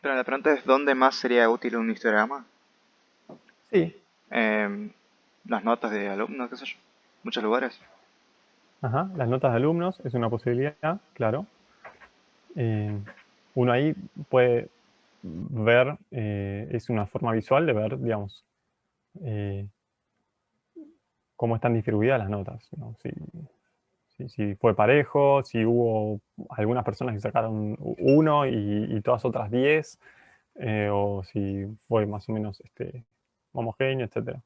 Pero la pregunta es, ¿dónde más sería útil un histograma? Sí, Em, las notas de alumnos, qué sé yo. Muchos lugares. ajá, las notas de alumnos es una posibilidad, claro. Eh, Uno ahí puede ver, es una forma visual de ver, digamos, eh, cómo están distribuidas las notas, ¿no? Si fue parejo, si hubo algunas personas que sacaron uno y todas otras 10, o si fue más o menos homogéneo, etc.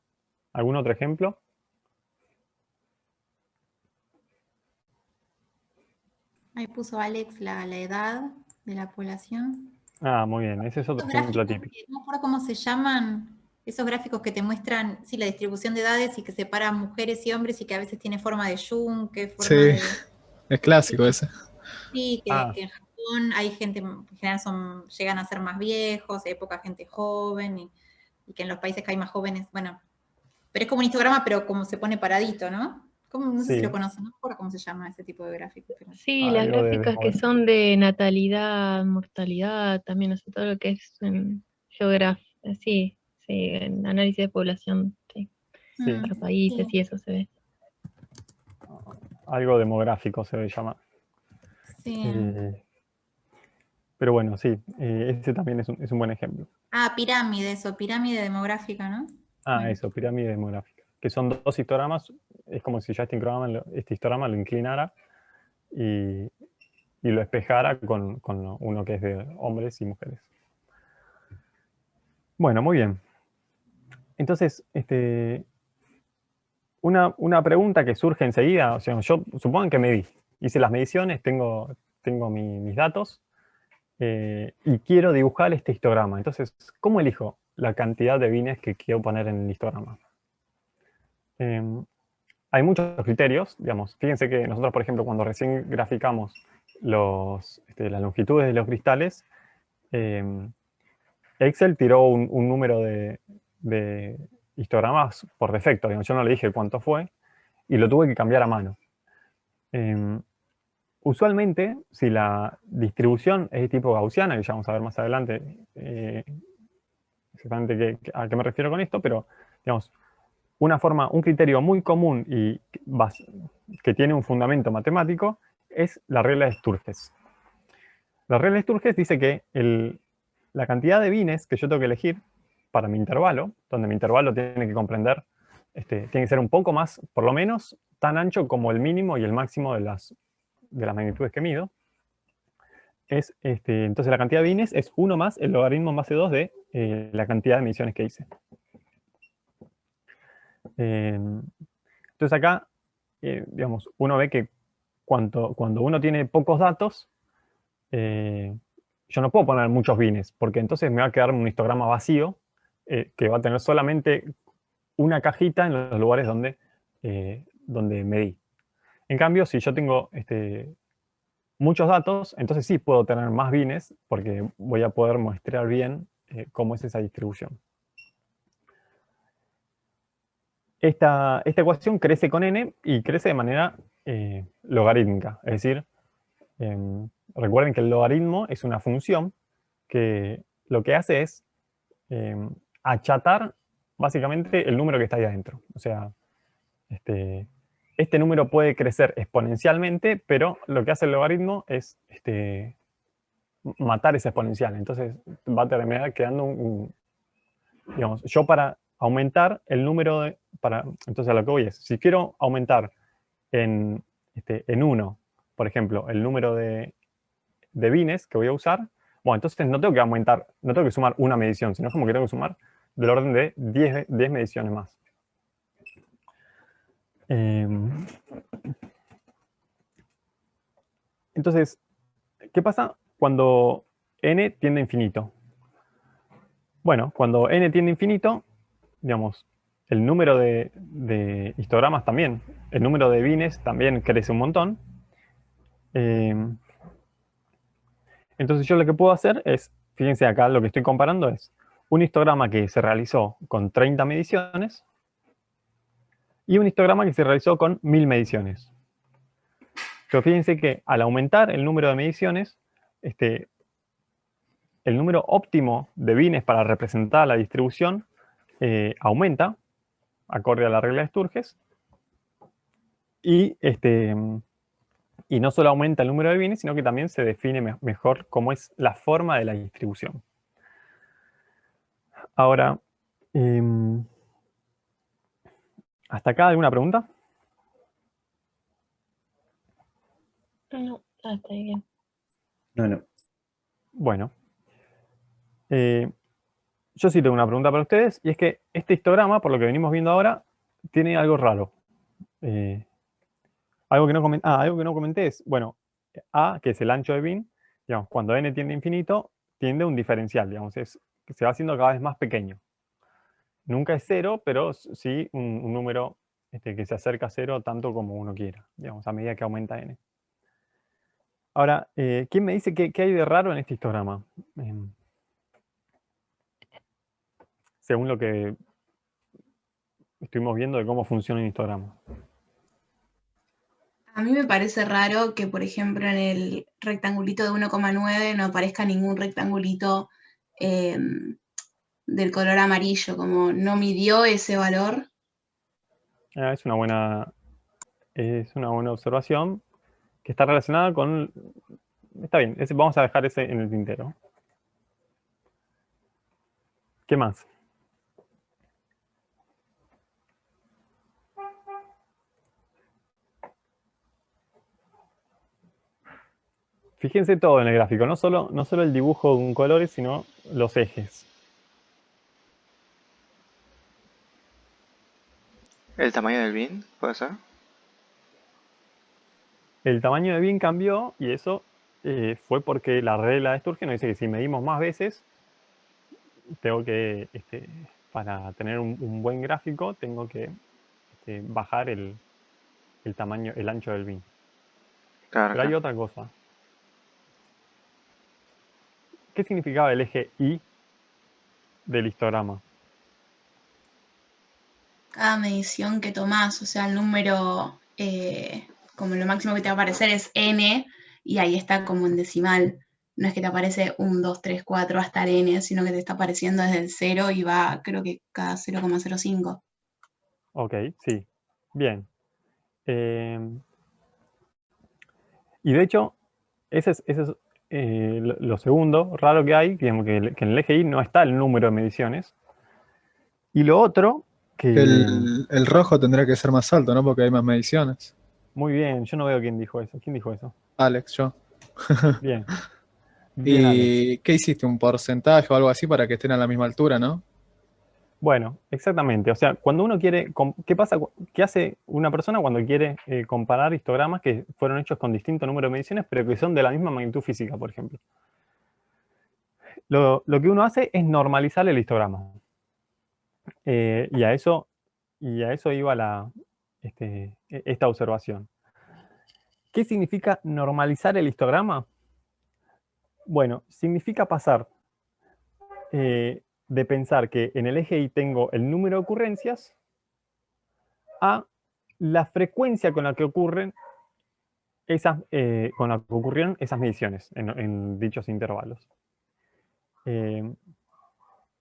¿Algún otro ejemplo? Ahí puso Alex la edad de la población. Ah, muy bien, ese es otro Esos ejemplo gráficos, típico. que no me acuerdo cómo se llaman, esos gráficos que te muestran, sí, la distribución de edades y que separan mujeres y hombres y que a veces tiene forma de yunque, forma Sí, de... es clásico Y ese. sí, Ah, que en Japón hay gente, en general llegan a ser más viejos, hay poca gente joven y que en los países que hay más jóvenes, bueno, pero es como un histograma, pero como se pone paradito, ¿no? No sé si lo sí, conocen, no me acuerdo cómo se llama ese tipo de gráfico. Pero... Sí, las algo de gráficas que son de natalidad, mortalidad, también, o sea, todo lo que es en geografía, sí, sí, en análisis de población, sí, sí, para países Sí, y eso se ve. algo demográfico se debe llamar. sí. Eh, pero bueno, sí, ese también es un buen ejemplo. Ah, pirámide, eso, pirámide demográfica, ¿no? Ah, Bueno. eso, pirámide demográfica. Que son dos histogramas, es como si ya este histograma lo inclinara y, y lo espejara con uno que es de hombres y mujeres. Bueno, muy bien. Entonces, una pregunta que surge enseguida, o sea, yo supongo que medí, hice las mediciones, tengo mis datos, y quiero dibujar este histograma. Entonces, ¿cómo elijo la cantidad de bines que quiero poner en el histograma? Hay muchos criterios, digamos. Fíjense que nosotros, por ejemplo, cuando recién graficamos las longitudes de los cristales, Excel tiró un número de histogramas por defecto. Digamos, yo no le dije cuánto fue y lo tuve que cambiar a mano. Usualmente, si la distribución es de tipo gaussiana, que ya vamos a ver más adelante exactamente a qué me refiero con esto, pero digamos, un criterio muy común y que tiene un fundamento matemático es la regla de Sturges. La regla de Sturges dice que la cantidad de bines que yo tengo que elegir para mi intervalo, donde mi intervalo tiene que comprender, tiene que ser un poco más, por lo menos, tan ancho como el mínimo y el máximo de las magnitudes que mido, entonces la cantidad de bines es 1 más el logaritmo en base 2 de la cantidad de mediciones que hice. Entonces acá, digamos, uno ve que cuando uno tiene pocos datos, yo no puedo poner muchos bines, porque entonces me va a quedar un histograma vacío que va a tener solamente una cajita en los lugares donde medí. En cambio, si yo tengo muchos datos, entonces sí puedo tener más bines, porque voy a poder muestrear bien cómo es esa distribución. Esta ecuación crece con n y crece de manera logarítmica. Es decir, recuerden que el logaritmo es una función que lo que hace es achatar básicamente el número que está ahí adentro. O sea, este número puede crecer exponencialmente, pero lo que hace el logaritmo es matar esa exponencial. Entonces va a terminar quedando digamos, yo para aumentar el número entonces a lo que voy es, si quiero aumentar en 1, por ejemplo, el número de bines que voy a usar, bueno, entonces no tengo que aumentar, no tengo que sumar una medición, sino como que tengo que sumar del orden de 10 mediciones más. Entonces, ¿qué pasa cuando n tiende a infinito? Bueno, cuando n tiende a infinito, digamos, el número de histogramas también, el número de bines también crece un montón. Entonces yo lo que puedo hacer es, fíjense acá lo que estoy comparando es un histograma que se realizó con 30 mediciones y un histograma que se realizó con 1000 mediciones. Pero fíjense que al aumentar el número de mediciones, el número óptimo de bines para representar la distribución aumenta, acorde a la regla de Sturges, y no solo aumenta el número de bienes, sino que también se define mejor cómo es la forma de la distribución. Ahora, ¿hasta acá alguna pregunta? No, está bien. No. Bueno. Yo sí tengo una pregunta para ustedes, y es que este histograma, por lo que venimos viendo ahora, tiene algo raro. Algo que no comenté es, bueno, A, que es el ancho de bin, digamos, cuando n tiende a infinito, tiende a un diferencial, digamos, que se va haciendo cada vez más pequeño. Nunca es 0, pero sí un número que se acerca a 0 tanto como uno quiera, digamos, a medida que aumenta n. Ahora, ¿quién me dice qué hay de raro en este histograma? Según lo que estuvimos viendo de cómo funciona un histograma. A mí me parece raro que, por ejemplo, en el rectangulito de 1,9 no aparezca ningún rectangulito del color amarillo, como no midió ese valor. Es una buena observación que está relacionada con... Está bien, vamos a dejar ese en el tintero. ¿Qué más? Fíjense todo en el gráfico, no solo el dibujo con colores, sino los ejes. ¿El tamaño del bin puede ser? El tamaño de bin cambió, y eso fue porque la regla de Sturgeon nos dice que si medimos más veces, tengo que, para tener un buen gráfico, tengo que bajar el tamaño, el ancho del bin. Claro, Pero hay claro. otra cosa. ¿Qué significaba el eje Y del histograma? Cada medición que tomás, o sea, el número, como lo máximo que te va a aparecer es n, y ahí está como en decimal. No es que te aparece 1, 2, 3, 4 hasta el n, sino que te está apareciendo desde el 0 y va, creo que cada 0,05. Ok, sí. Bien. Y de hecho, ese es lo segundo raro que hay, digamos, que en el eje Y no está el número de mediciones. Y lo otro, que... El rojo tendría que ser más alto, ¿no? Porque hay más mediciones. Muy bien, yo no veo quién dijo eso. ¿Quién dijo eso? Alex, yo. Bien. Bien, Alex. ¿Y qué hiciste? ¿Un porcentaje o algo así para que estén a la misma altura, no? Bueno, exactamente. O sea, cuando uno quiere... ¿Qué pasa? ¿Qué hace una persona cuando quiere comparar histogramas que fueron hechos con distinto número de mediciones, pero que son de la misma magnitud física, por ejemplo? Lo que uno hace es normalizar el histograma. Y a eso iba esta observación. ¿Qué significa normalizar el histograma? Bueno, significa pasar de pensar que en el eje Y tengo el número de ocurrencias a la frecuencia con la que ocurrieron esas mediciones en dichos intervalos.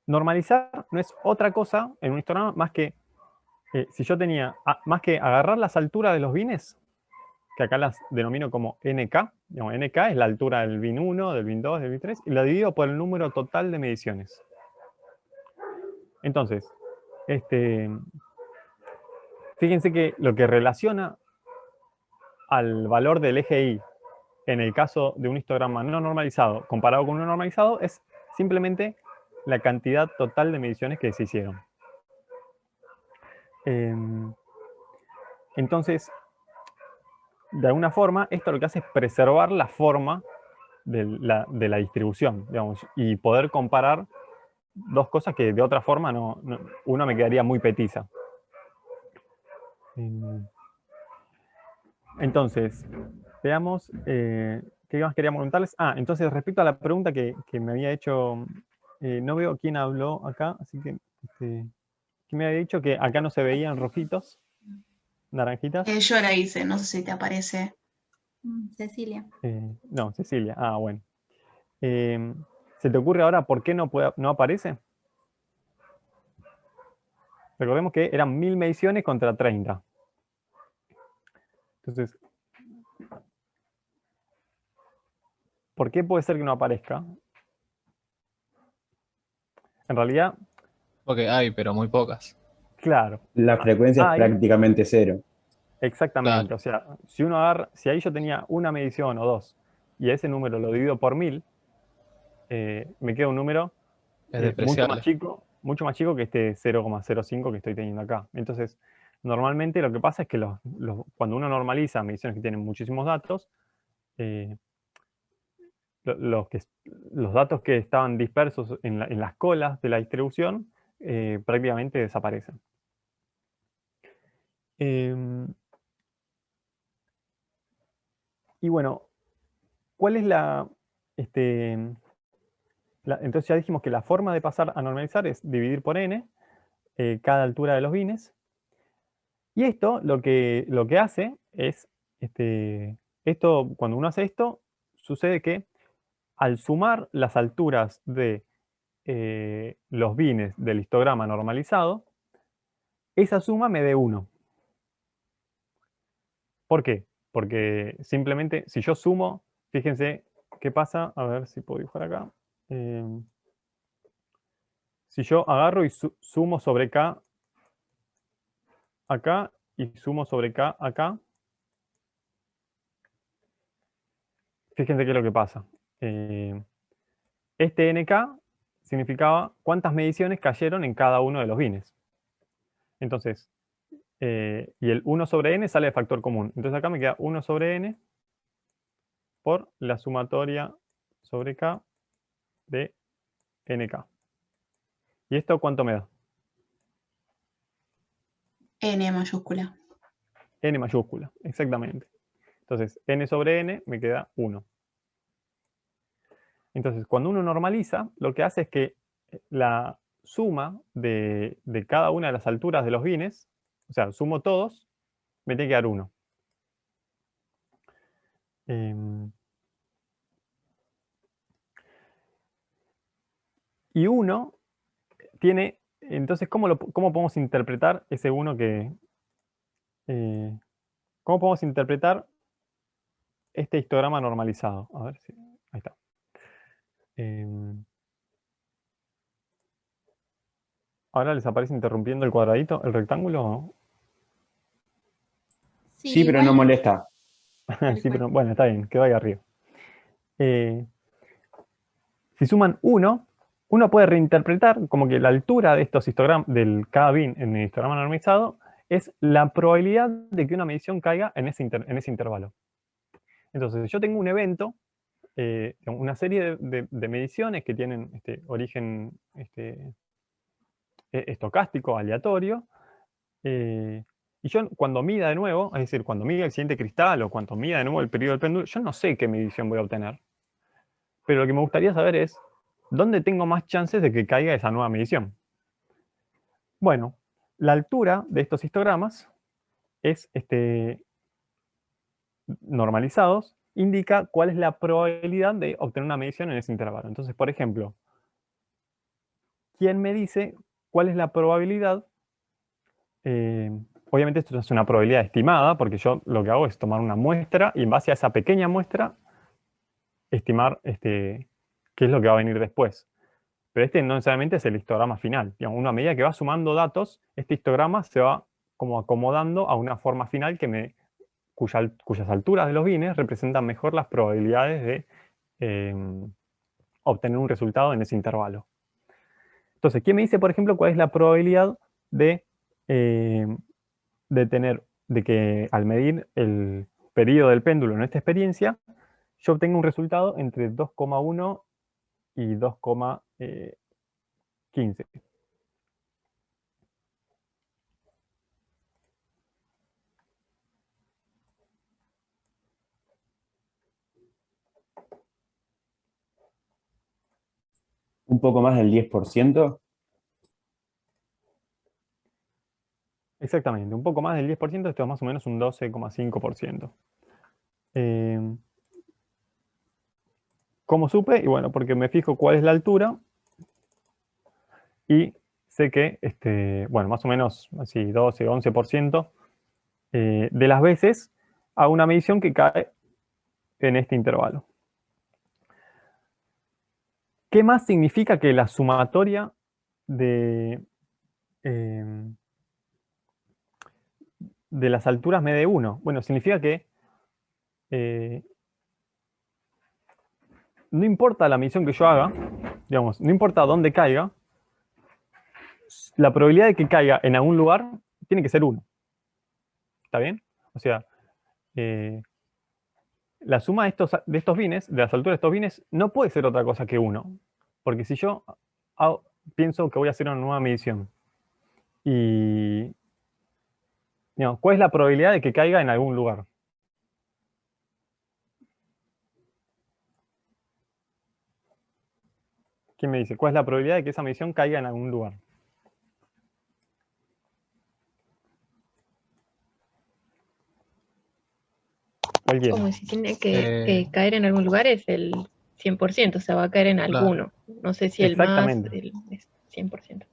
Normalizar no es otra cosa en un histograma más que si yo tenía, más que agarrar las alturas de los bines, que acá las denomino como NK, digamos, NK es la altura del bin 1, del bin 2, del bin 3, y la divido por el número total de mediciones. Entonces, fíjense que lo que relaciona al valor del eje Y en el caso de un histograma no normalizado comparado con uno normalizado es simplemente la cantidad total de mediciones que se hicieron. Entonces, de alguna forma, esto lo que hace es preservar la forma de la distribución, digamos, y poder comparar dos cosas que de otra forma una me quedaría muy petiza. Entonces, veamos, ¿qué más queríamos preguntarles? Entonces, respecto a la pregunta que me había hecho, no veo quién habló acá, así que, ¿quién me había dicho que acá no se veían rojitos, naranjitas? Yo la hice, no sé si te aparece. Cecilia. No, Cecilia, bueno. ¿Se te ocurre ahora por qué no aparece? Recordemos que eran 1000 mediciones contra 30. Entonces, ¿por qué puede ser que no aparezca? En realidad, Porque hay, pero muy pocas. claro, La frecuencia es hay, prácticamente cero. exactamente. Claro. O sea, si uno agarra, si ahí yo tenía una medición o dos, y a ese número lo divido por 1000, me queda un número Es mucho despreciable. mucho más chico que este 0,05 que estoy teniendo acá. Entonces, normalmente lo que pasa es que cuando uno normaliza mediciones que tienen muchísimos datos, eh, los datos que estaban dispersos en las colas de la distribución prácticamente desaparecen. Y bueno, ¿cuál es entonces ya dijimos que la forma de pasar a normalizar es dividir por n cada altura de los bines. Y esto lo que hace es, esto, cuando uno hace esto, sucede que al sumar las alturas de los bines del histograma normalizado, esa suma me dé 1. ¿Por qué? Porque simplemente si yo sumo, fíjense qué pasa, a ver si puedo dibujar acá. Si yo agarro y sumo sobre K acá y sumo sobre K acá, fíjense qué es lo que pasa. Este NK significaba cuántas mediciones cayeron en cada uno de los bines. Entonces, y el 1 sobre n sale de factor común. Entonces acá me queda 1 sobre n por la sumatoria sobre K de NK. ¿Y esto cuánto me da? N mayúscula. N mayúscula, exactamente. Entonces, n sobre n me queda 1. Entonces, cuando uno normaliza, lo que hace es que la suma de cada una de las alturas de los bines, o sea, sumo todos, me tiene que dar 1. Y 1 tiene, entonces, ¿cómo podemos interpretar ese 1 que... ¿cómo podemos interpretar este histograma normalizado? A ver si... Ahí está. Ahora les aparece interrumpiendo el cuadradito, el rectángulo. Sí, pero no igual, molesta. tal Sí, cual. pero bueno, está bien, quedó ahí arriba. Si suman 1, uno puede reinterpretar como que la altura de estos histogramas, del cada bin en el histograma normalizado, es la probabilidad de que una medición caiga en ese intervalo. Entonces, yo tengo un evento, una serie de mediciones que tienen origen estocástico, aleatorio, y yo cuando mida de nuevo, es decir, cuando mida el siguiente cristal o cuando mida de nuevo el periodo del péndulo, yo no sé qué medición voy a obtener. Pero lo que me gustaría saber es, ¿dónde tengo más chances de que caiga esa nueva medición? Bueno, la altura de estos histogramas es normalizados, indica cuál es la probabilidad de obtener una medición en ese intervalo. Entonces, por ejemplo, ¿quién me dice cuál es la probabilidad? Obviamente esto es una probabilidad estimada, porque yo lo que hago es tomar una muestra y en base a esa pequeña muestra estimar qué es lo que va a venir después. Pero este no necesariamente es el histograma final. Digamos, a medida que va sumando datos, este histograma se va como acomodando a una forma final cuyas alturas de los bines representan mejor las probabilidades de obtener un resultado en ese intervalo. Entonces, ¿quién me dice, por ejemplo, cuál es la probabilidad de que al medir el periodo del péndulo en esta experiencia, yo obtenga un resultado entre 2,1 y 2,15? Un poco más del 10%. Exactamente, un poco más del 10%, esto es más o menos un 12,5%. ¿Cómo supe? Y bueno, porque me fijo cuál es la altura y sé que, bueno, más o menos así 12, 11% de las veces hago una medición que cae en este intervalo. ¿Qué más significa que la sumatoria de las alturas me dé 1? Bueno, significa que no importa la medición que yo haga, digamos, no importa dónde caiga, la probabilidad de que caiga en algún lugar tiene que ser 1. ¿Está bien? O sea, la suma de estos bines, de las alturas de estos bines, no puede ser otra cosa que 1. Porque si yo pienso que voy a hacer una nueva medición y, digamos, ¿cuál es la probabilidad de que caiga en algún lugar? ¿Quién me dice? ¿Cuál es la probabilidad de que esa medición caiga en algún lugar? Cualquiera. Como si tiene que Eh, caer en algún lugar, es el 100%, o sea, va a caer en Claro. alguno. No sé si el más, Exactamente. es 100%.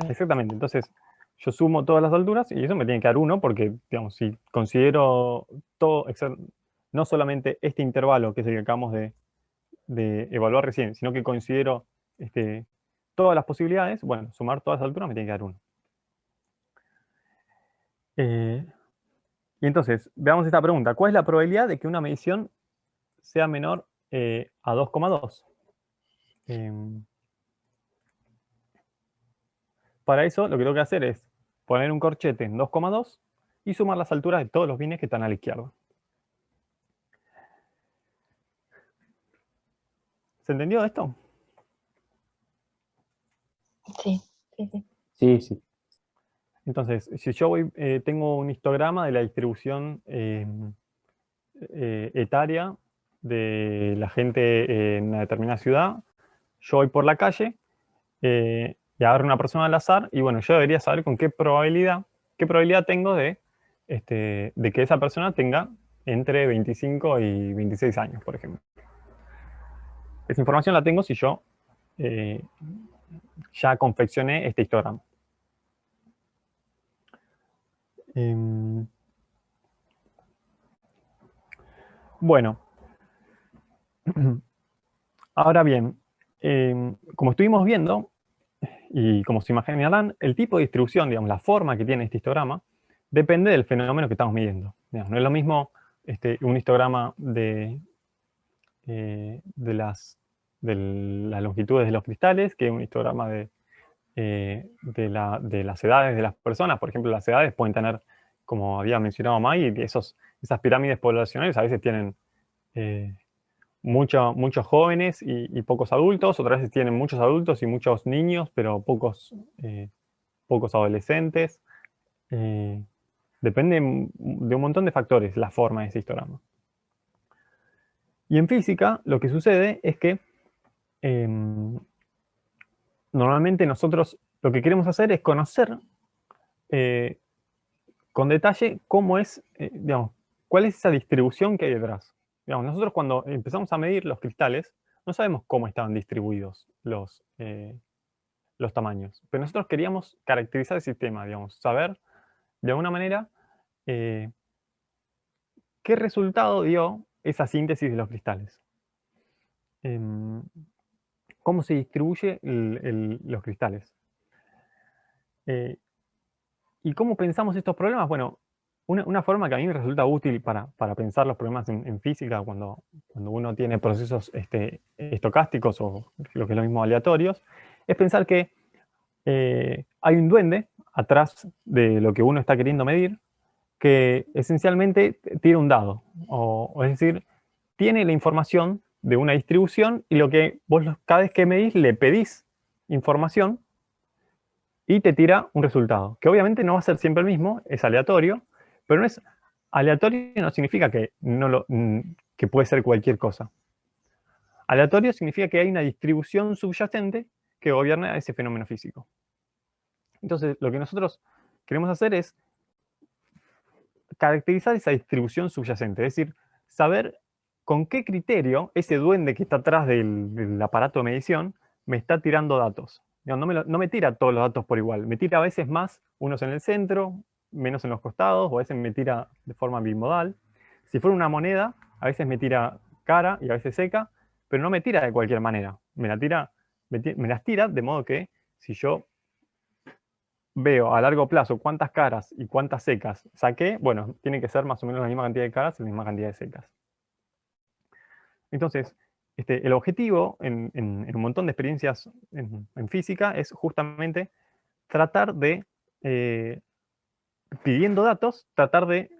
Exactamente. Entonces, yo sumo todas las alturas y eso me tiene que dar 1 porque, digamos, si considero todo, no solamente este intervalo que es el que acabamos de evaluar recién, sino que considero todas las posibilidades, bueno, sumar todas las alturas me tiene que dar 1. Y entonces, veamos esta pregunta. ¿Cuál es la probabilidad de que una medición sea menor a 2,2? Para eso, lo que tengo que hacer es poner un corchete en 2,2 y sumar las alturas de todos los bines que están a la izquierda. ¿Se entendió esto? Sí, sí, sí. Sí, sí. Entonces, si yo tengo un histograma de la distribución etaria de la gente en una determinada ciudad, yo voy por la calle y agarro una persona al azar y bueno, yo debería saber con qué probabilidad tengo de que esa persona tenga entre 25 y 26 años, por ejemplo. Esa información la tengo si yo ya confeccioné este histograma. Bueno, ahora bien, como estuvimos viendo, y como se imaginarán, el tipo de distribución, digamos, la forma que tiene este histograma, depende del fenómeno que estamos midiendo. Digamos, no es lo mismo un histograma de las longitudes de los cristales que un histograma de las edades de las personas. Por ejemplo, las edades pueden tener, como había mencionado Maggie, esas pirámides poblacionales a veces tienen muchos jóvenes y pocos adultos, otras veces tienen muchos adultos y muchos niños, pero pocos adolescentes. Depende de un montón de factores la forma de ese histograma. Y en física lo que sucede es que normalmente nosotros lo que queremos hacer es conocer con detalle cómo es, digamos, cuál es esa distribución que hay detrás. Digamos, nosotros cuando empezamos a medir los cristales, no sabemos cómo estaban distribuidos los tamaños, pero nosotros queríamos caracterizar el sistema, digamos, saber de alguna manera qué resultado dio esa síntesis de los cristales. Cómo se distribuye los cristales. ¿Y cómo pensamos estos problemas? Bueno, una forma que a mí me resulta útil para pensar los problemas en física cuando uno tiene procesos estocásticos o lo que es lo mismo aleatorios, es pensar que hay un duende atrás de lo que uno está queriendo medir que esencialmente tira un dado, o es decir, tiene la información de una distribución y lo que vos cada vez que medís le pedís información y te tira un resultado, que obviamente no va a ser siempre el mismo, es aleatorio, pero no es aleatorio no significa que, que puede ser cualquier cosa. Aleatorio significa que hay una distribución subyacente que gobierna ese fenómeno físico. Entonces, lo que nosotros queremos hacer es caracterizar esa distribución subyacente, es decir, saber con qué criterio ese duende que está atrás del aparato de medición me está tirando datos. Digamos, no me tira todos los datos por igual, me tira a veces más, unos en el centro, menos en los costados, o a veces me tira de forma bimodal. Si fuera una moneda, a veces me tira cara y a veces seca, pero no me tira de cualquier manera. Me las tira de modo que si yo veo a largo plazo cuántas caras y cuántas secas saqué, bueno, tiene que ser más o menos la misma cantidad de caras y la misma cantidad de secas. Entonces, el objetivo en un montón de experiencias en física es justamente tratar de, pidiendo datos, tratar de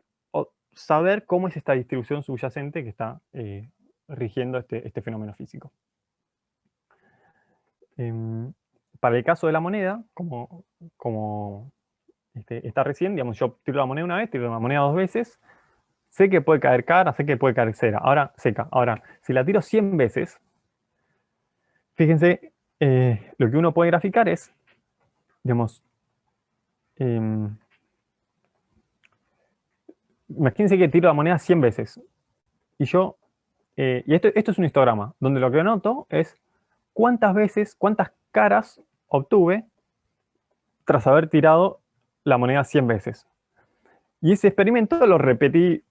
saber cómo es esta distribución subyacente que está rigiendo este fenómeno físico. Para el caso de la moneda, como está recién, digamos, yo tiro la moneda una vez, tiro la moneda 2 veces, sé que puede caer cara, sé que puede caer seca. Ahora, si la tiro 100 veces, fíjense, lo que uno puede graficar es, digamos, imagínense que tiro la moneda 100 veces. Y esto es un histograma, donde lo que anoto es cuántas caras obtuve tras haber tirado la moneda 100 veces. Y ese experimento lo repetí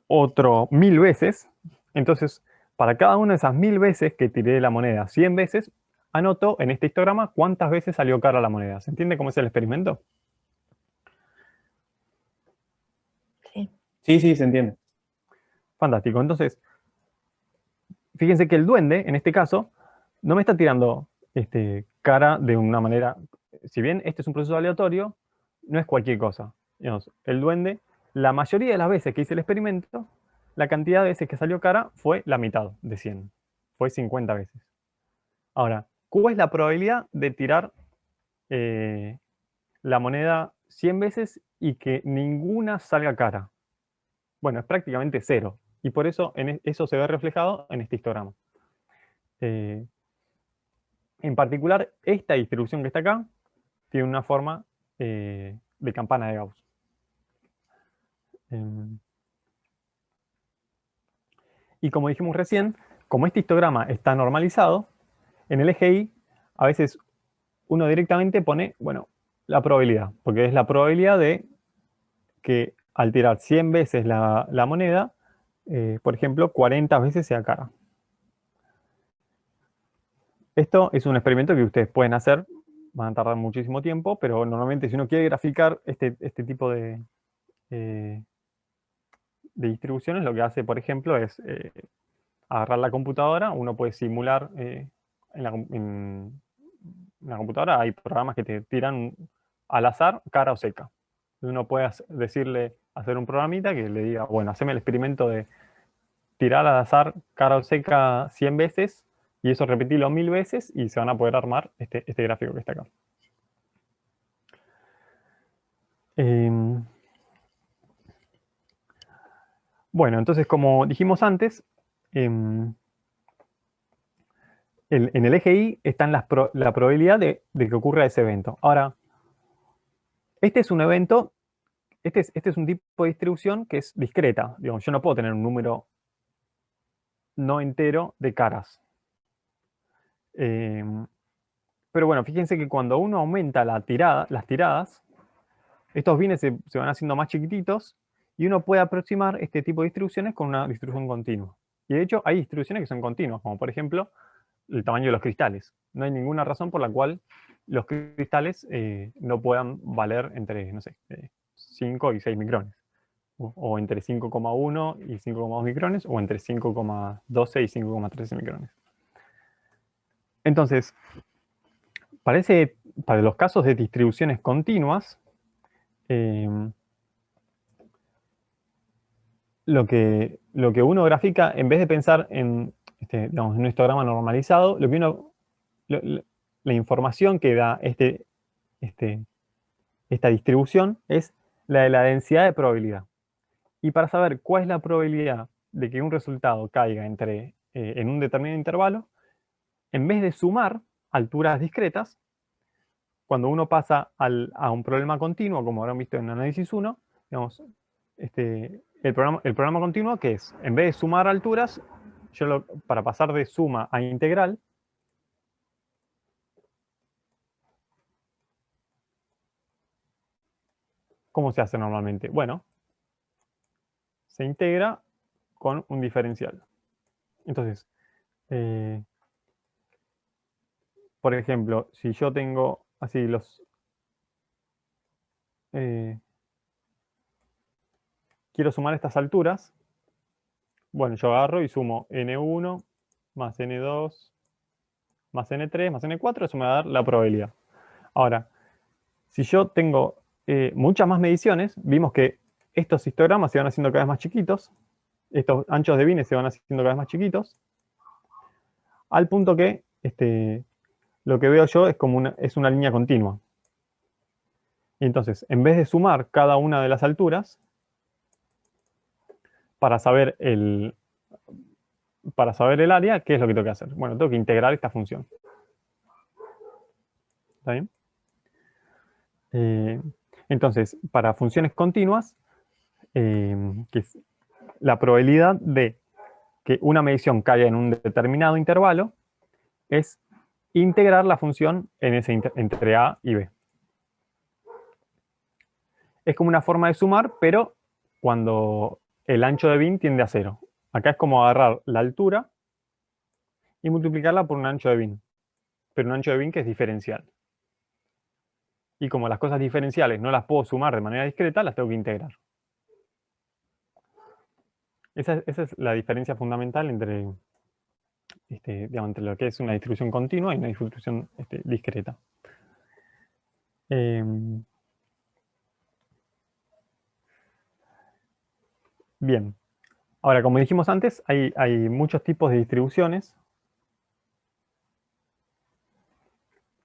otro 1000 veces. Entonces, para cada una de esas 1000 veces que tiré la moneda 100 veces, anoto en este histograma cuántas veces salió cara la moneda. ¿Se entiende cómo es el experimento? Sí. Sí, se entiende. Fantástico. Entonces, fíjense que el duende, en este caso, no me está tirando cara de una manera... Si bien este es un proceso aleatorio, no es cualquier cosa. Digamos, el duende, la mayoría de las veces que hice el experimento, la cantidad de veces que salió cara fue la mitad de 100. Fue 50 veces. Ahora, ¿cuál es la probabilidad de tirar la moneda 100 veces y que ninguna salga cara? Bueno, es prácticamente 0. Y por eso eso se ve reflejado en este histograma. En particular, esta distribución que está acá tiene una forma de campana de Gauss. Y como dijimos recién, como este histograma está normalizado, en el eje Y a veces uno directamente pone, bueno, la probabilidad, porque es la probabilidad de que al tirar 100 veces la moneda, por ejemplo, 40 veces sea cara. Esto es un experimento que ustedes pueden hacer, van a tardar muchísimo tiempo, pero normalmente si uno quiere graficar este tipo de distribuciones, lo que hace, por ejemplo, es agarrar la computadora, uno puede simular en la computadora, hay programas que te tiran al azar cara o seca. Uno puede hacer un programita que le diga, bueno, haceme el experimento de tirar al azar cara o seca 100 veces y eso repetirlo 1000 veces y se van a poder armar este gráfico que está acá. Bueno, entonces como dijimos antes, en el eje Y está la probabilidad de que ocurra ese evento. Ahora, este es un evento, este es un tipo de distribución que es discreta. Digamos, yo no puedo tener un número no entero de caras. Pero bueno, fíjense que cuando uno aumenta las tiradas, estos bienes se van haciendo más chiquititos y uno puede aproximar este tipo de distribuciones con una distribución continua. Y de hecho hay distribuciones que son continuas, como por ejemplo el tamaño de los cristales. No hay ninguna razón por la cual los cristales no puedan valer entre, no sé, 5 y 6 micrones. O entre 5,1 y 5,2 micrones, o entre 5,12 y 5,13 micrones. Entonces, para los casos de distribuciones continuas, lo que uno grafica, en vez de pensar en, digamos, en un histograma normalizado, la información que da esta distribución es la de la densidad de probabilidad. Y para saber cuál es la probabilidad de que un resultado caiga en un determinado intervalo, en vez de sumar alturas discretas, cuando uno pasa a un problema continuo, como habrán visto en análisis 1, digamos, el programa continuo, ¿qué es? En vez de sumar alturas, para pasar de suma a integral, ¿cómo se hace normalmente? Bueno, se integra con un diferencial. Entonces, por ejemplo, si yo tengo así quiero sumar estas alturas, bueno, yo agarro y sumo n1 más n2 más n3 más n4, eso me va a dar la probabilidad. Ahora, si yo tengo muchas más mediciones, vimos que estos histogramas se van haciendo cada vez más chiquitos, estos anchos de bines se van haciendo cada vez más chiquitos, al punto que lo que veo yo es como es una línea continua. Y entonces, en vez de sumar cada una de las alturas, para saber el área, ¿qué es lo que tengo que hacer? Bueno, tengo que integrar esta función. ¿Está bien? Entonces, para funciones continuas, que es la probabilidad de que una medición caiga en un determinado intervalo es integrar la función en entre A y B. Es como una forma de sumar, pero cuando el ancho de bin tiende a 0. Acá es como agarrar la altura y multiplicarla por un ancho de bin, pero un ancho de bin que es diferencial. Y como las cosas diferenciales no las puedo sumar de manera discreta, las tengo que integrar. Esa es la diferencia fundamental entre, digamos, entre lo que es una distribución continua y una distribución discreta. Bien. Ahora, como dijimos antes, hay muchos tipos de distribuciones.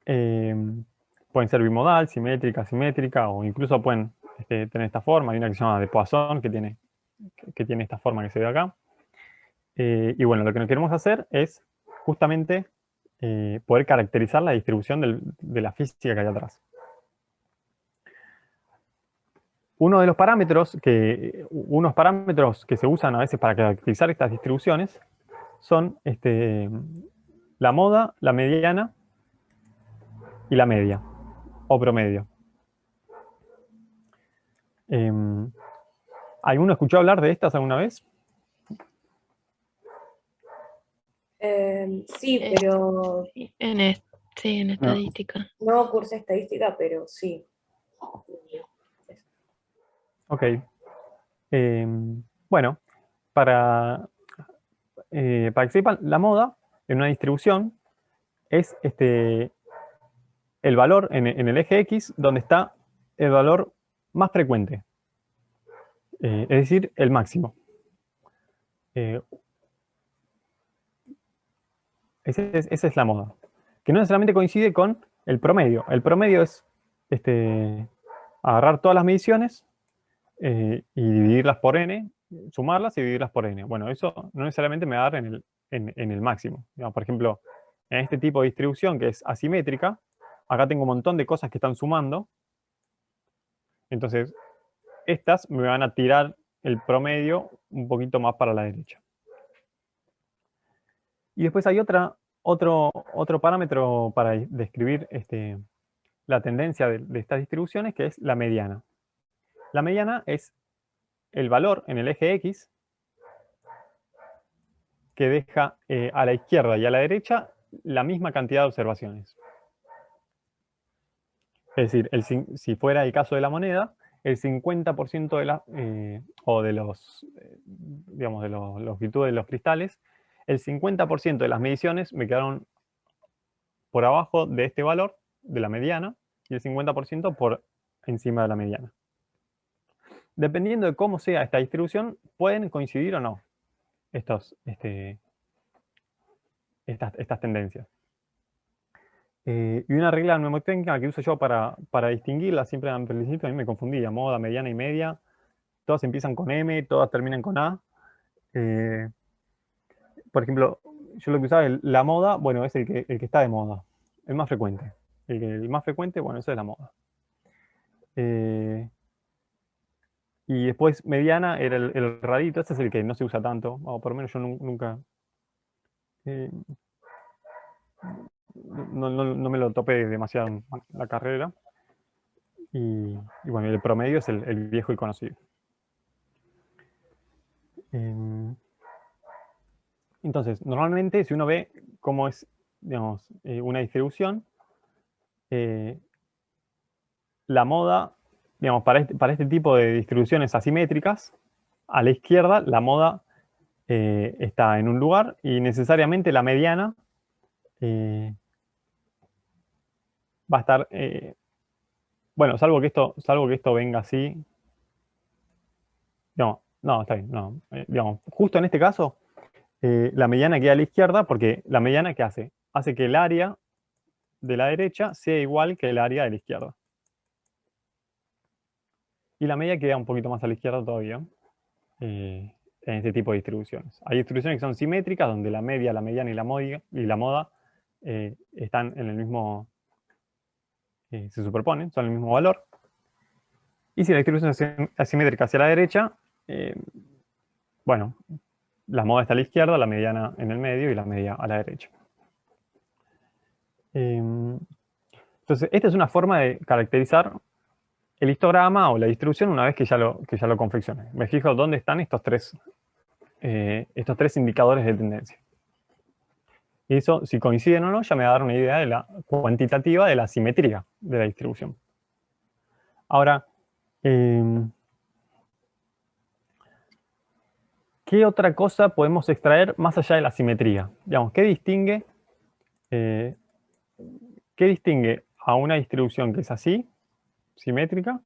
Pueden ser bimodal, simétrica, asimétrica, o incluso pueden tener esta forma. Hay una que se llama de Poisson, que tiene esta forma que se ve acá. Y bueno, lo que queremos hacer es justamente poder caracterizar la distribución de la física que hay atrás. Unos parámetros que se usan a veces para caracterizar estas distribuciones son la moda, la mediana y la media, o promedio. ¿Alguno escuchó hablar de estas alguna vez? Sí, pero En estadística. no cursé estadística, pero sí. Ok. Bueno, para que sepan, la moda en una distribución es el valor en el eje X donde está el valor más frecuente. Es decir, el máximo. Esa es la moda. Que no necesariamente coincide con el promedio. El promedio es agarrar todas las mediciones y dividirlas por n, sumarlas y dividirlas por n. Bueno, eso no necesariamente me va a dar en el máximo. Digamos, por ejemplo, en este tipo de distribución que es asimétrica, acá tengo un montón de cosas que están sumando. Entonces, estas me van a tirar el promedio un poquito más para la derecha. Y después hay otro parámetro para describir la tendencia de estas distribuciones, que es la mediana. La mediana es el valor en el eje X que deja a la izquierda y a la derecha la misma cantidad de observaciones. Es decir, si fuera el caso de la moneda, el 50% de los digamos, de la longitud de los cristales, el 50% de las mediciones me quedaron por abajo de este valor, de la mediana, y el 50% por encima de la mediana. Dependiendo de cómo sea esta distribución, pueden coincidir o no estas tendencias. Y una regla mnemotécnica que uso yo para distinguirlas, siempre al principio a mí me confundía, moda, mediana y media, todas empiezan con M, todas terminan con A. Por ejemplo, yo lo que usaba, la moda, bueno, es el que está de moda, el más frecuente. El más frecuente, bueno, eso es la moda. Y después mediana era el radito, este es el que no se usa tanto, o por lo menos yo nunca... no me lo topé demasiado en la carrera. Y bueno, el promedio es el viejo y conocido. Entonces, normalmente si uno ve cómo es, digamos, una distribución, la moda, digamos, para este tipo de distribuciones asimétricas, a la izquierda la moda está en un lugar y necesariamente la mediana va a estar, bueno, salvo que esto venga así. No, está bien, no. Digamos, justo en este caso, la mediana queda a la izquierda porque la mediana, ¿qué hace? Hace que el área de la derecha sea igual que el área de la izquierda. Y la media queda un poquito más a la izquierda todavía en este tipo de distribuciones. Hay distribuciones que son simétricas, donde la media, la mediana y la moda están en el mismo, se superponen, son el mismo valor. Y si la distribución es asimétrica hacia la derecha, bueno, la moda está a la izquierda, la mediana en el medio y la media a la derecha. Entonces, esta es una forma de caracterizar el histograma o la distribución una vez que ya lo confeccioné. Me fijo dónde están estos tres indicadores de tendencia. Y eso, si coinciden o no, ya me va a dar una idea de la cuantitativa de la simetría de la distribución. Ahora, ¿qué otra cosa podemos extraer más allá de la simetría? Digamos, ¿qué distingue a una distribución que es así, simétrica,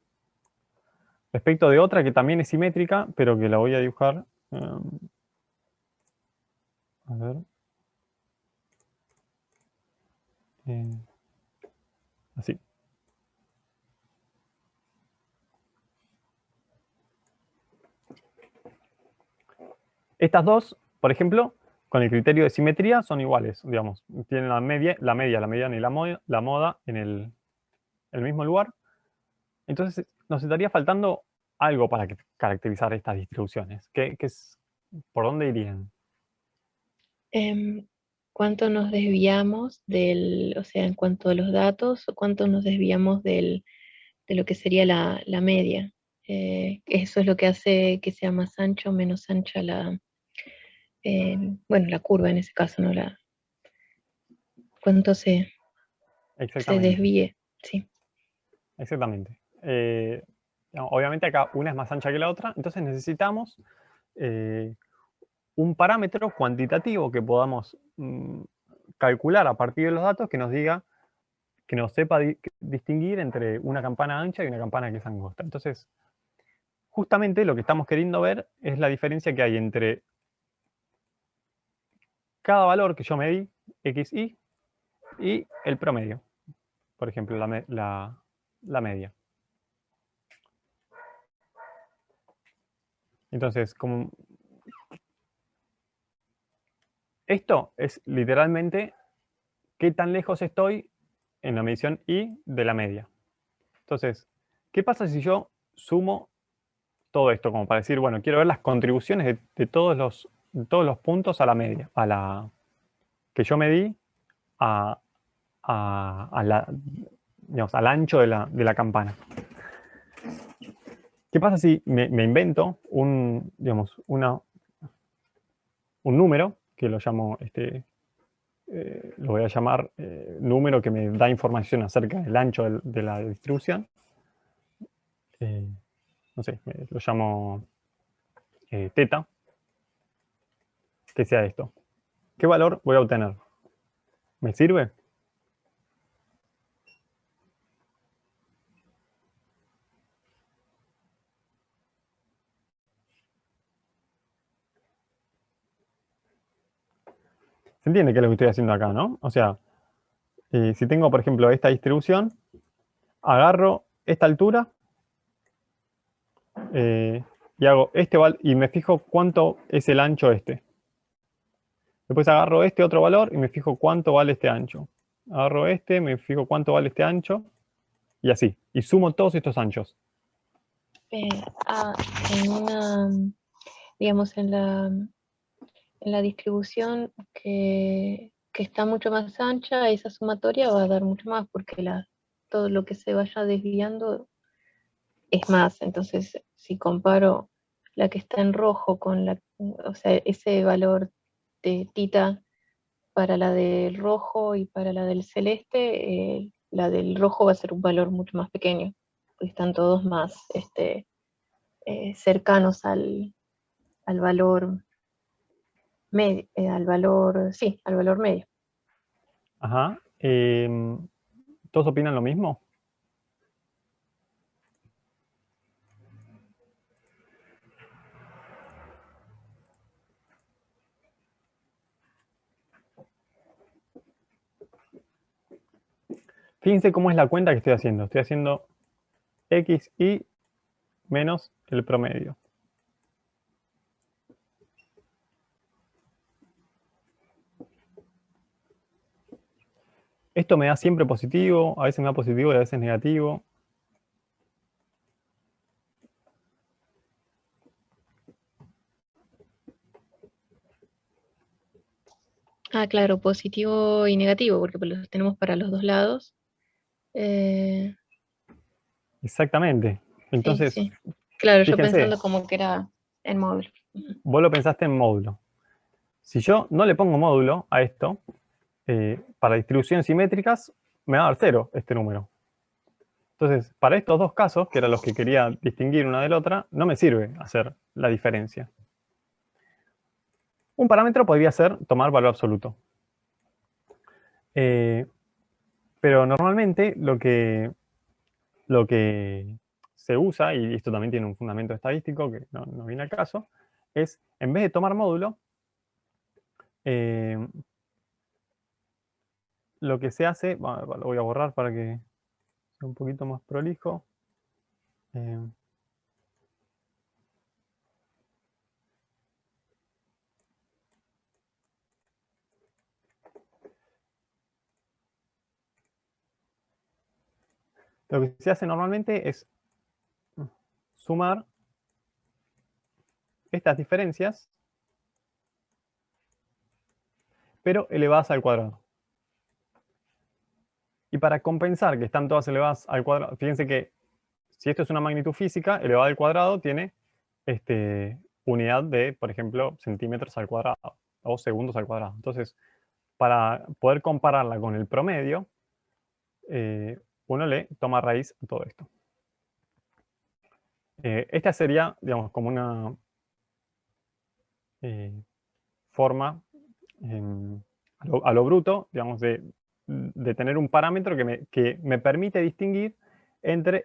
respecto de otra que también es simétrica, pero que la voy a dibujar? A ver. Así. Estas dos, por ejemplo, con el criterio de simetría son iguales, digamos. Tienen la mediana y la moda en el mismo lugar. Entonces nos estaría faltando algo para caracterizar estas distribuciones. ¿Por dónde irían? ¿Cuánto nos desviamos o sea, en cuanto a los datos, o cuánto nos desviamos de lo que sería la media? Eso es lo que hace que sea más ancho o menos ancha bueno, la curva en ese caso, ¿no? Cuánto se desvíe, sí. Exactamente. Obviamente acá una es más ancha que la otra, entonces necesitamos un parámetro cuantitativo que podamos calcular a partir de los datos que nos diga, que nos sepa distinguir entre una campana ancha y una campana que es angosta. Entonces, justamente lo que estamos queriendo ver es la diferencia que hay entre cada valor que yo medí, xy, y el promedio. Por ejemplo, la media. Entonces, esto es literalmente qué tan lejos estoy en la medición y de la media. Entonces, ¿qué pasa si yo sumo todo esto? Como para decir, bueno, quiero ver las contribuciones de todos los puntos a la media, que yo medí digamos, al ancho de la campana. ¿Qué pasa si me invento un número, que lo llamo, lo voy a llamar número que me da información acerca del ancho de la distribución? No sé, lo llamo teta, que sea esto. ¿Qué valor voy a obtener? ¿Me sirve? ¿Se entiende qué es lo que estoy haciendo acá, no? O sea, si tengo, por ejemplo, esta distribución, agarro esta altura y hago y me fijo cuánto es el ancho este. Después agarro este otro valor y me fijo cuánto vale este ancho. Agarro me fijo cuánto vale este ancho, y así. Y sumo todos estos anchos. En una, digamos, en la distribución que está mucho más ancha, esa sumatoria va a dar mucho más, porque todo lo que se vaya desviando es más. Entonces, si comparo la que está en rojo con o sea, ese valor de tita para la del rojo y para la del celeste, la del rojo va a ser un valor mucho más pequeño, porque están todos más cercanos al valor medio, al valor medio. Ajá. ¿Todos opinan lo mismo? Fíjense cómo es la cuenta que estoy haciendo. Estoy haciendo XY menos el promedio. Esto me da siempre positivo, a veces me da positivo y a veces negativo. Claro, positivo y negativo, porque los tenemos para los dos lados. Exactamente. Entonces, sí. Claro, yo fíjense, pensando como que era en módulo. vos lo pensaste en módulo. Si yo no le pongo módulo a esto, para distribuciones simétricas, me va a dar 0 este número. Entonces, para estos dos casos, que eran los que quería distinguir una de la otra, no me sirve hacer la diferencia. Un parámetro podría ser tomar valor absoluto. Pero normalmente lo que se usa, y esto también tiene un fundamento estadístico que no viene al caso, es, en vez de tomar módulo, lo que se hace, bueno, lo voy a borrar para que sea un poquito más prolijo. Lo que se hace normalmente es sumar estas diferencias, pero elevadas al cuadrado. Y para compensar que están todas elevadas al cuadrado, fíjense que si esto es una magnitud física, elevada al cuadrado tiene unidad de, por ejemplo, centímetros al cuadrado o segundos al cuadrado. Entonces, para poder compararla con el promedio, uno le toma raíz a todo esto. Esta sería, digamos, como una forma a lo bruto, digamos, de tener un parámetro que me permite distinguir entre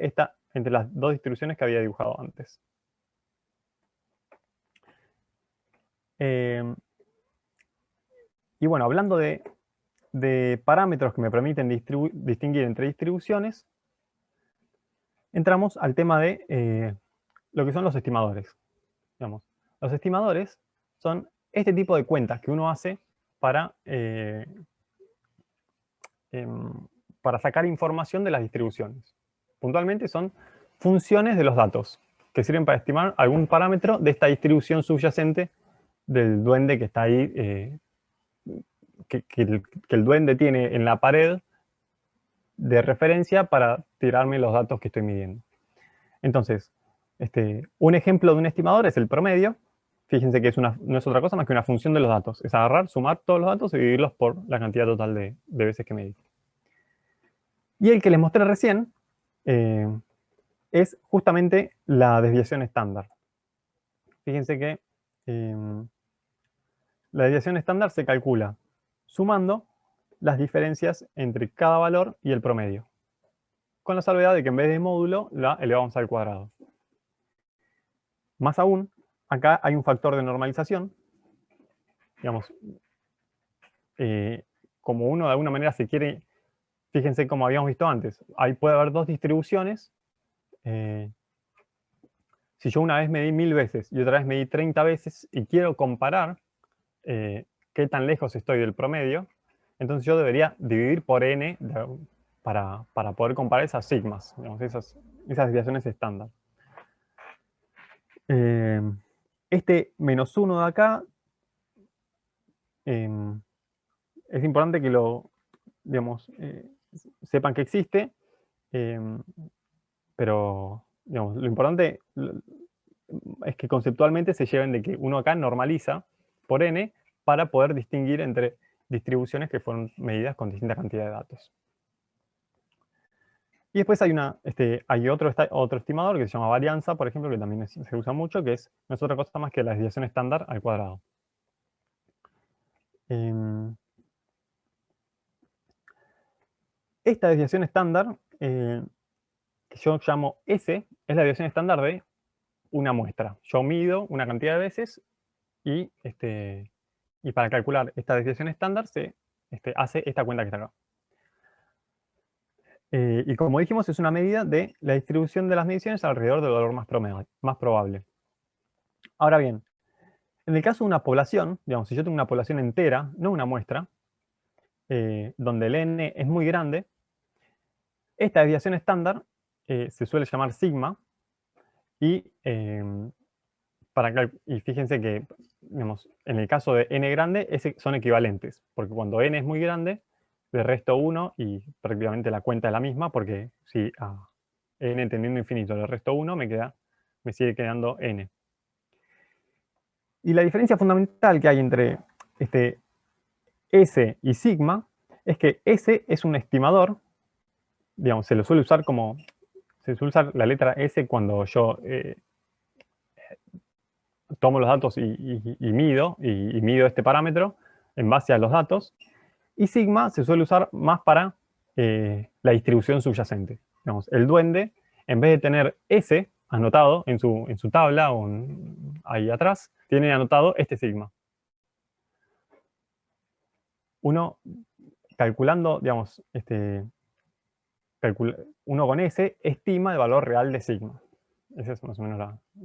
las dos distribuciones que había dibujado antes. Y bueno, hablando de parámetros que me permiten distinguir entre distribuciones, entramos al tema de lo que son los estimadores. Digamos, los estimadores son este tipo de cuentas que uno hace para sacar información de las distribuciones. Puntualmente son funciones de los datos que sirven para estimar algún parámetro de esta distribución subyacente del duende que está ahí, que el duende tiene en la pared de referencia para tirarme los datos que estoy midiendo. Entonces, un ejemplo de un estimador es el promedio. Fíjense que no es otra cosa más que una función de los datos. Es agarrar, sumar todos los datos y dividirlos por la cantidad total de veces que medí. Y el que les mostré recién es justamente la desviación estándar. Fíjense que la desviación estándar se calcula sumando las diferencias entre cada valor y el promedio, con la salvedad de que en vez de módulo la elevamos al cuadrado. Más aún, acá hay un factor de normalización. Digamos, como uno de alguna manera se quiere, fíjense como habíamos visto antes, ahí puede haber dos distribuciones. Si yo una vez medí 1000 veces y otra vez medí 30 veces y quiero comparar qué tan lejos estoy del promedio, entonces yo debería dividir por n para poder comparar esas sigmas, digamos, esas desviaciones estándar. Este -1 de acá, es importante que lo, digamos, sepan que existe, pero digamos, lo importante es que conceptualmente se lleven de que uno acá normaliza por n para poder distinguir entre distribuciones que fueron medidas con distinta cantidad de datos. Y después hay otro estimador que se llama varianza, por ejemplo, que también se usa mucho, que no es otra cosa más que la desviación estándar al cuadrado. Esta desviación estándar, que yo llamo S, es la desviación estándar de una muestra. Yo mido una cantidad de veces y para calcular esta desviación estándar se hace esta cuenta que está acá. Y como dijimos, es una medida de la distribución de las mediciones alrededor del valor más probable. Ahora bien, en el caso de una población, digamos, si yo tengo una población entera, no una muestra, donde el n es muy grande, esta desviación estándar se suele llamar sigma, y fíjense que, digamos, en el caso de n grande son equivalentes, porque cuando n es muy grande, le resto 1 y prácticamente la cuenta es la misma, porque si a n tendiendo a infinito le resto 1, me sigue quedando n. Y la diferencia fundamental que hay entre S y sigma es que S es un estimador, digamos, se suele usar la letra S cuando yo tomo los datos y mido este parámetro en base a los datos, y sigma se suele usar más para la distribución subyacente. Digamos, el duende, en vez de tener S anotado en su tabla o ahí atrás, tiene anotado este sigma. Uno, calculando, digamos, uno con S estima el valor real de sigma. Esa es más o menos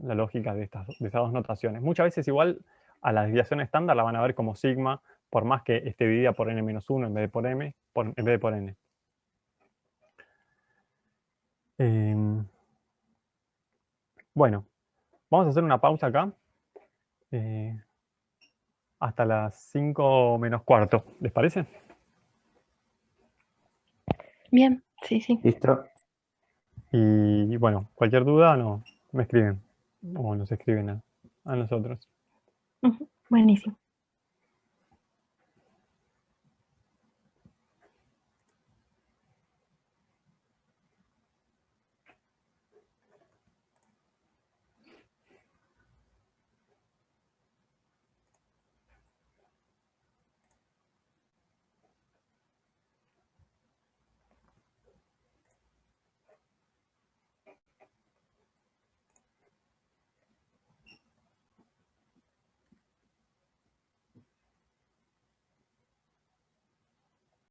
la lógica de esas dos notaciones. Muchas veces igual a la desviación estándar la van a ver como sigma, por más que esté dividida por n-1 en vez de por m, en vez de por n. Bueno, vamos a hacer una pausa acá. Hasta las 5 menos cuarto, ¿les parece? Bien, sí, sí. ¿Listo? Y bueno, cualquier duda me escriben o nos escriben a nosotros. Ujú, buenísimo.